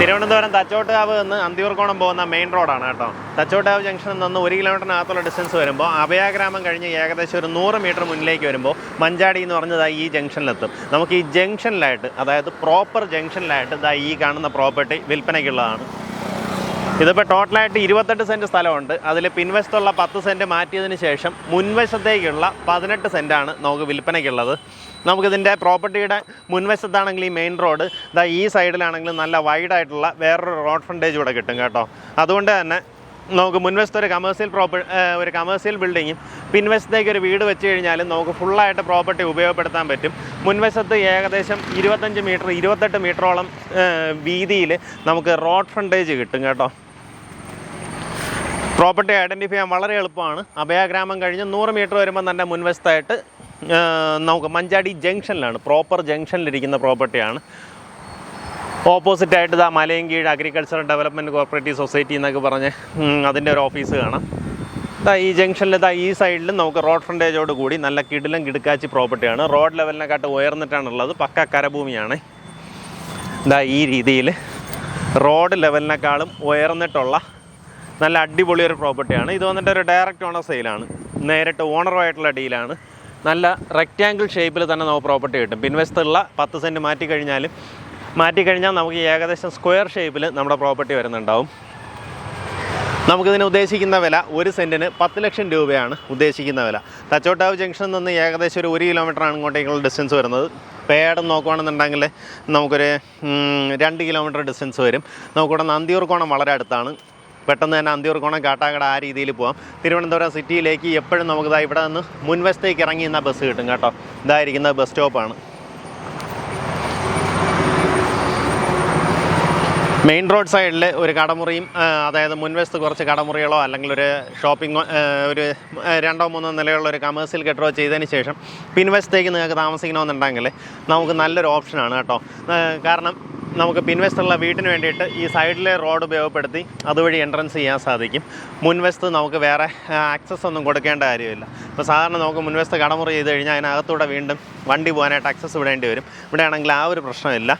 തിരുവനന്തപുരം തച്ചോട്ടുകാവ് നിന്ന് അന്തിയൂർക്കോണം പോകുന്ന മെയിൻ റോഡാണ് കേട്ടോ. തച്ചോട്ടുകാവ് ജംഗ്ഷനിൽ നിന്ന് 1 കിലോമീറ്ററിനകത്തുള്ള ഡിസ്റ്റൻസ് വരുമ്പോൾ അഭയാഗ്രാമം കഴിഞ്ഞ് ഏകദേശം ഒരു 100 മീറ്റർ മുന്നിലേക്ക് വരുമ്പോൾ മഞ്ചാടി എന്ന് പറഞ്ഞതായി ഈ ജംഗ്ഷനിലെത്തും. നമുക്ക് ഈ ജംഗ്ഷനിലായിട്ട്, അതായത് പ്രോപ്പർ ജംഗ്ഷനിലായിട്ട് ഈ കാണുന്ന പ്രോപ്പർട്ടി വിൽപ്പനയ്ക്കുള്ളതാണ്. ഇതിപ്പോൾ ടോട്ടലായിട്ട് 28 സെൻറ്റ് സ്ഥലമുണ്ട്. അതിൽ പിൻവശത്തുള്ള 10 സെൻറ്റ് മാറ്റിയതിന് ശേഷം മുൻവശത്തേക്കുള്ള 18 സെൻറ്റാണ് നമുക്ക് വിൽപ്പനയ്ക്കുള്ളത്. നമുക്കിതിൻ്റെ പ്രോപ്പർട്ടിയുടെ മുൻവശത്താണെങ്കിൽ ഈ മെയിൻ റോഡ്, ഈ സൈഡിലാണെങ്കിൽ നല്ല വൈഡായിട്ടുള്ള വേറൊരു റോഡ് ഫ്രണ്ടേജ് ഇവിടെ കിട്ടും കേട്ടോ. അതുകൊണ്ട് തന്നെ നമുക്ക് മുൻവശത്ത് ഒരു കമേഴ്സ്യൽ ബിൽഡിങ്ങും പിൻവശത്തേക്ക് ഒരു വീട് വെച്ച് കഴിഞ്ഞാലും നമുക്ക് ഫുള്ളായിട്ട് പ്രോപ്പർട്ടി ഉപയോഗപ്പെടുത്താൻ പറ്റും. മുൻവശത്ത് ഏകദേശം 28 മീറ്ററോളം വീതിയിൽ നമുക്ക് റോഡ് ഫ്രണ്ടേജ് കിട്ടും കേട്ടോ. പ്രോപ്പർട്ടി ഐഡൻറ്റിഫൈ ചെയ്യാൻ വളരെ എളുപ്പമാണ്. അഭയാഗ്രാമം കഴിഞ്ഞ് 100 മീറ്റർ വരുമ്പോൾ തന്നെ മുൻവശത്തായിട്ട് നമുക്ക് മഞ്ചാടി ജംഗ്ഷനിലാണ്, പ്രോപ്പർ ജംഗ്ഷനിലിരിക്കുന്ന പ്രോപ്പർട്ടിയാണ്. ഓപ്പോസിറ്റായിട്ട് Malayinkeezh agricultural development cooperative society എന്നൊക്കെ പറഞ്ഞ് അതിൻ്റെ ഒരു ഓഫീസ് കാണാം. ഈ ജംഗ്ഷനിൽ ഈ സൈഡിൽ നമുക്ക് റോഡ് ഫ്രണ്ടേജോട് കൂടി നല്ല കിടിലം കിടുക്കാച്ചി പ്രോപ്പർട്ടിയാണ്. റോഡ് ലെവലിനെക്കാട്ട് ഉയർന്നിട്ടാണുള്ളത്. പക്ക കരഭൂമിയാണ്. ഈ രീതിയിൽ റോഡ് ലെവലിനേക്കാളും ഉയർന്നിട്ടുള്ള നല്ല അടിപൊളി ഒരു പ്രോപ്പർട്ടിയാണ്. ഇത് വന്നിട്ട് ഒരു ഡയറക്റ്റ് ഓണർ സെയിലാണ്, നേരിട്ട് ഓണറുമായിട്ടുള്ള ഡീലാണ്. നല്ല റെക്റ്റാങ്കിൾ ഷേപ്പിൽ തന്നെ നമുക്ക് പ്രോപ്പർട്ടി കിട്ടും. പിൻവശത്തുള്ള 10 സെൻറ്റ് മാറ്റിക്കഴിഞ്ഞാൽ നമുക്ക് ഏകദേശം സ്ക്വയർ ഷേപ്പിൽ നമ്മുടെ പ്രോപ്പർട്ടി വരുന്നുണ്ടാവും. നമുക്കിതിന് ഉദ്ദേശിക്കുന്ന വില 1 സെൻറ്റിന് 10 ലക്ഷം രൂപയാണ് ഉദ്ദേശിക്കുന്ന വില. തച്ചോട്ടാവ് ജംഗ്ഷനിൽ നിന്ന് ഏകദേശം ഒരു 1 കിലോമീറ്ററാണ് ഇങ്ങോട്ടേക്കുള്ള ഡിസ്റ്റൻസ് വരുന്നത്. പേടം നോക്കുകയാണെന്നുണ്ടെങ്കിൽ നമുക്കൊരു 2 കിലോമീറ്റർ ഡിസ്റ്റൻസ് വരും. നമുക്കിവിടെ നിന്ന് അന്തിയൂർക്കോണം വളരെ അടുത്താണ്. പെട്ടെന്ന് തന്നെ അന്തിയൂർക്കോണം കാട്ടാക്കട ആ രീതിയിൽ പോകാം. തിരുവനന്തപുരം സിറ്റിയിലേക്ക് എപ്പോഴും നമുക്ക് ഇവിടെ നിന്ന് മുൻവശത്തേക്ക് ഇറങ്ങി നിന്ന ബസ് കിട്ടും കേട്ടോ. ഇതായിരിക്കുന്നത് ബസ് സ്റ്റോപ്പാണ്. മെയിൻ റോഡ് സൈഡിൽ ഒരു കടമുറിയും, അതായത് മുൻവശത്ത് കുറച്ച് കടമുറികളോ അല്ലെങ്കിൽ ഒരു ഷോപ്പിംഗ്, ഒരു 2-3 നിലയുള്ള ഒരു കമേഴ്സ്യൽ കെട്ടിടമോ ചെയ്തതിന് ശേഷം പിൻവശത്തേക്ക് നിങ്ങൾക്ക് താമസിക്കണമെന്നുണ്ടെങ്കിൽ നമുക്ക് നല്ലൊരു ഓപ്ഷനാണ് കേട്ടോ. കാരണം നമുക്ക് പിൻവശത്തുള്ള വീട്ടിന് വേണ്ടിയിട്ട് ഈ സൈഡിലെ റോഡ് ഉപയോഗപ്പെടുത്തി അതുവഴി എൻട്രൻസ് ചെയ്യാൻ സാധിക്കും. മുൻവശത്ത് നമുക്ക് വേറെ ആക്സസ് ഒന്നും കൊടുക്കേണ്ട കാര്യമില്ല. ഇപ്പോൾ സാധാരണ നമുക്ക് മുൻവശത്ത് കടമുറി ചെയ്ത് കഴിഞ്ഞാൽ അതിനകത്തൂടെ വീണ്ടും വണ്ടി പോകാനായിട്ട് ആക്സസ് വിടേണ്ടി വരും. ഇവിടെ ആണെങ്കിൽ ആ ഒരു പ്രശ്നമില്ല.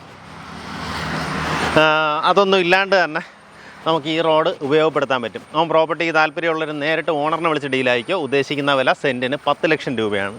അതൊന്നും ഇല്ലാണ്ട് തന്നെ നമുക്ക് ഈ റോഡ് ഉപയോഗപ്പെടുത്താൻ പറ്റും. പ്രോപ്പർട്ടിക്ക് താല്പര്യമുള്ളൊരു നേരിട്ട് ഓണറിനെ വിളിച്ച് ഡീലായിരിക്കും. ഉദ്ദേശിക്കുന്ന വില സെൻറ്റിന് 10 ലക്ഷം രൂപയാണ്.